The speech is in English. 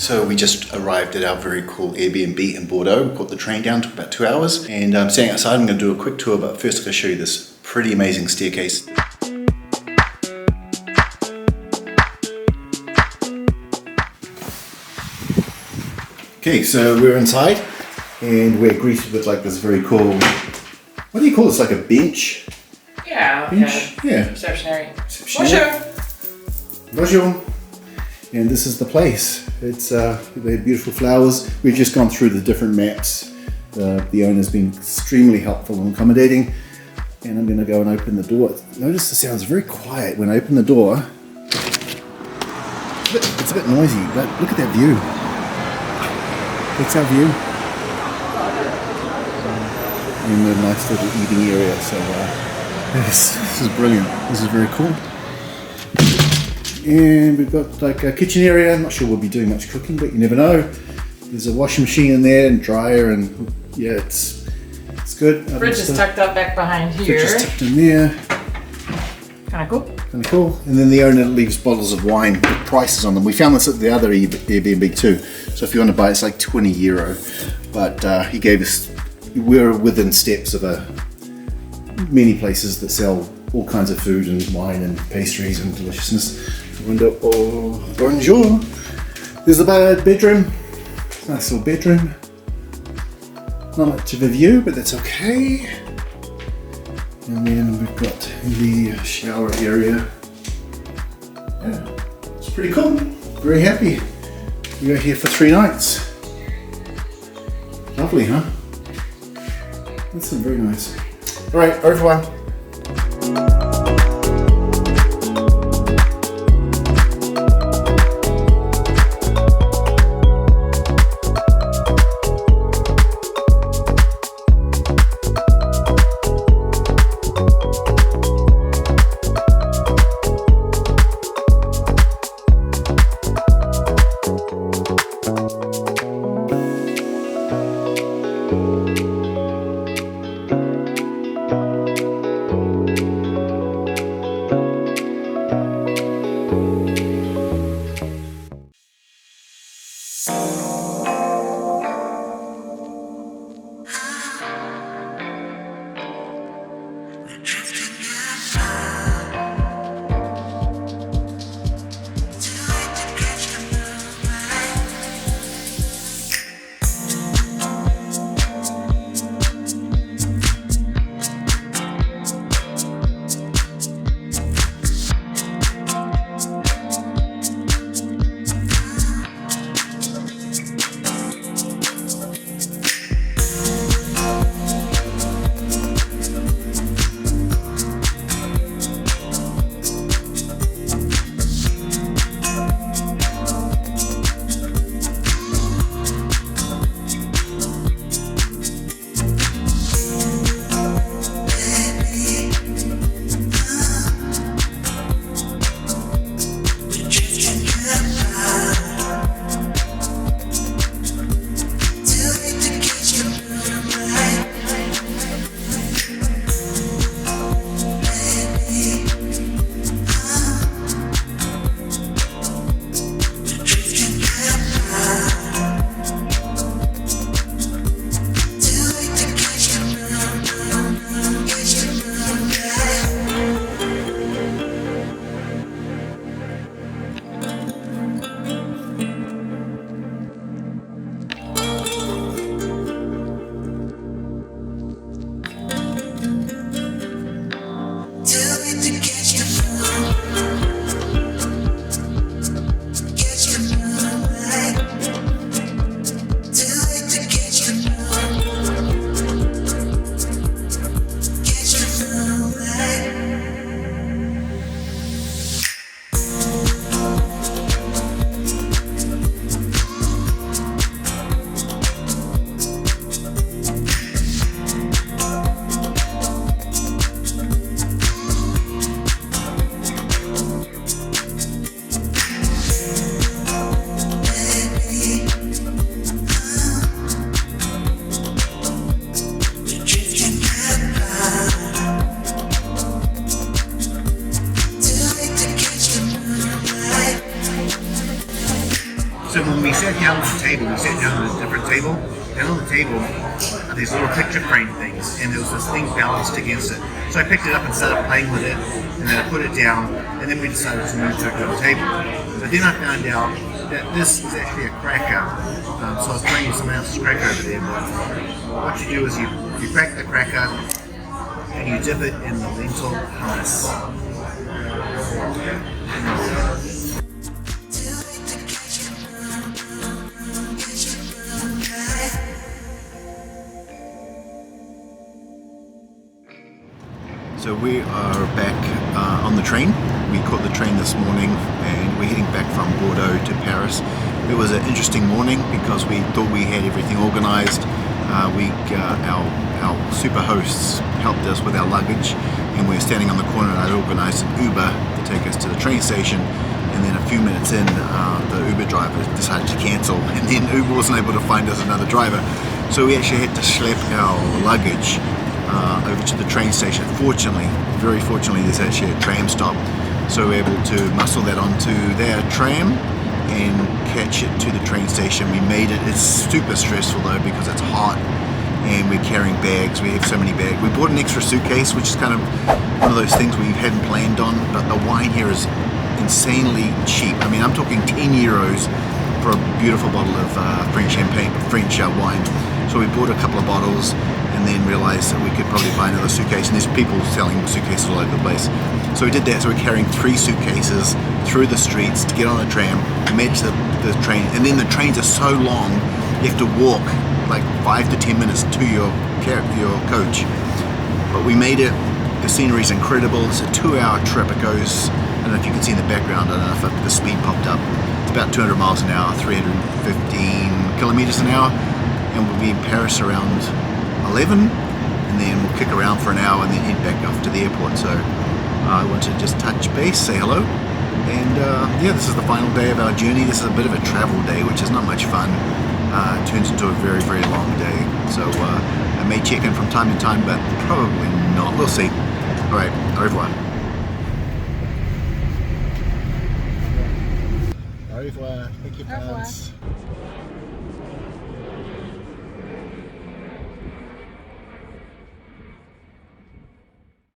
So we just arrived at our very cool Airbnb in Bordeaux. We caught the train down, took about 2 hours, and I'm staying outside. I'm going to do a quick tour, but first I'm going to show you this pretty amazing staircase. Okay, so we're inside, and we're greeted with like this very cool, what do you call this, like a bench? Yeah, bench? Yeah. Receptionary. Bonjour. Bonjour. And this is the place. It's they have beautiful flowers. We've just gone through the different maps. The owner's been extremely helpful and accommodating. And I'm going to go and open the door. Notice the sound's very quiet when I open the door. It's a bit noisy, but look at that view. That's our view. And a nice little eating area. So this is brilliant. This is very cool. And we've got like a kitchen area. I'm not sure we'll be doing much cooking, but you never know. There's a washing machine in there and dryer, and yeah, it's good. Fridge is tucked up back behind here. Fridge is tucked in there. Kind of cool. Kind of cool. And then the owner leaves bottles of wine with prices on them. We found this at the other Airbnb too. So if you want to buy it, it's like €20. But he gave us, we're within steps of many places that sell all kinds of food and wine and pastries and deliciousness. Window, oh, bonjour. There's the bedroom. Nice little bedroom. Not much of a view, but that's okay. And then we've got the shower area. Yeah, it's pretty cool. Very happy. We are here for 3 nights. Lovely, huh? That's very nice. All right, au revoir. table. We sat down at a different table, and on the table are these little picture frame things, and there was this thing balanced against it. So I picked it up and started playing with it, and then I put it down, and then we decided to move to a different table. But then I found out that this is actually a cracker. So I was playing with someone else's cracker over there, but what you do is you crack the cracker, and you dip it in the lentil hummus. So we are back on the train. We caught the train this morning and we're heading back from Bordeaux to Paris. It was an interesting morning because we thought we had everything organised. Our super hosts helped us with our luggage, and we were standing on the corner and I'd organised an Uber to take us to the train station, and then a few minutes in the Uber driver decided to cancel, and then Uber wasn't able to find us another driver, so we actually had to schlep our luggage over to the train station. Fortunately, very fortunately, there's actually a tram stop, so we're able to muscle that onto their tram and catch it to the train station. We made it. It's super stressful though because it's hot and we're carrying bags. We have so many bags. We bought an extra suitcase, which is kind of one of those things we hadn't planned on, but the wine here is insanely cheap. I mean, I'm talking 10 euros for a beautiful bottle of French champagne, French wine. So we bought a couple of bottles and then realized that we could probably buy another suitcase, and there's people selling suitcases all over the place. So we did that. So we're carrying 3 suitcases through the streets to get on a tram, made to the train, and then the trains are so long you have to walk like 5 to 10 minutes to your coach. But we made it. The scenery is incredible. It's a 2-hour trip. It goes, I don't know if you can see in the background, I don't know if the speed popped up. It's about 200 miles an hour, 315 kilometers an hour, and we'll be in Paris around 11, and then we'll kick around for an hour and then head back off to the airport. So I want to just touch base, say hello, and yeah, this is the final day of our journey. This is a bit of a travel day, which is not much fun. It turns into a very, very long day. So I may check in from time to time, but probably not. We'll see. All right, au revoir. Au revoir. Thank you, friends.